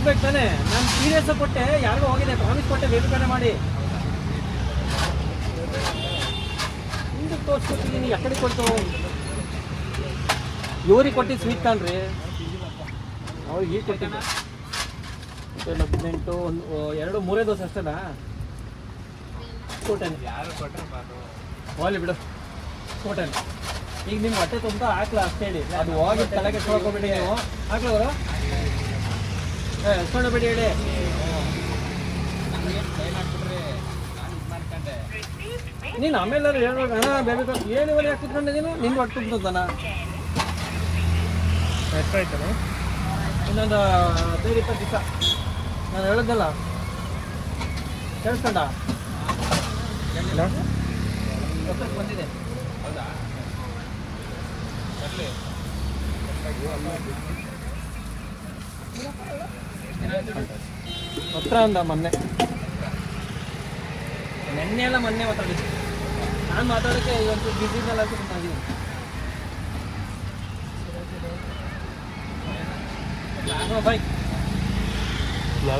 ಹೋಗ್ಬೇಕು ತಾನೆ. ನಾನು ಸೀರಿಯಸ್ ಕೊಟ್ಟೆ, ಯಾರಿಗೋ ಹೋಗಿದೆ, ಪ್ರಾಮಿಸ್ ಕೊಟ್ಟೆ ವೆರಿಫೈ ಮಾಡಿ. ಹಿಂದಕ್ಕೆ ತೋರಿಸ್ಕೊಟ್ಟಿದ್ದೀನಿ, ಎಕ್ಕಡೆ ಕೊಟ್ಟು ಇವ್ರಿಗೆ ಕೊಟ್ಟಿದ್ದು ಸ್ವೀಟ್ ತಾನ್ರಿ, ಅವ್ರಿಗೆ ಈಗ ಕೊಟ್ಟಿದ್ದೆ. 18 2 3 ದೋಸೆ ಅಷ್ಟೇನಾ ಕೊಟ್ಟೇನೆ. ಯಾರು ಕೊಟ್ಟರೆ ಹೋಗ್ಲಿ ಬಿಡು, ಕೊಟ್ಟೇನೆ. ಈಗ ನಿಮ್ಮ ಹೊಟ್ಟೆ ತುಂಬ ಹಾಕ್ಲ ಅಷ್ಟೇ ಹೇಳಿ, ಅದು ಹೋಗಿ ತಲೆಗೆ ತೊಳ್ಕೊಬೇಡಿ ನೀವು. ಹಾಕ್ಲವರು ಎಸ್ಕೊಂಡೋಗ್ಬೇಡಿ ಹೇಳಿ. ನೀನು ಆಮೇಲೆ ಹೇಳ್ಬೇಕು, ಬೇಬೇಕು ಏಳುವರೆ ಯಾಕೆ ಕುತ್ಕೊಂಡಿದ್ದೀನಿ, ನಿಂದು ಹೊಟ್ಟೆ ತುಂಬ್ತದನ. ಎಷ್ಟಾಯ್ತಾನೆ? ಇನ್ನೊಂದು 15-20 ದಿವಸ. ನಾನು ಹೇಳಿದ್ದಲ್ಲ, ಕೇಳಿಸ್ಕೊಂಡ ಬಂದಿದೆ. ಹೌದಾ, ಹತ್ರ ಅಂದ ಮೊನ್ನೆ, ನೆನ್ನೆ ಎಲ್ಲ ಮೊನ್ನೆ ಮಾತಾಡಿದ್ದು. ನಾನು ಮಾತಾಡೋಕ್ಕೆ ಇವತ್ತು ಬಿಸಿನೆಲ್ಲ ಅಂತ ಬಂದಿದ್ದೀನಿ. ಬಾಯ್. ಯಾವ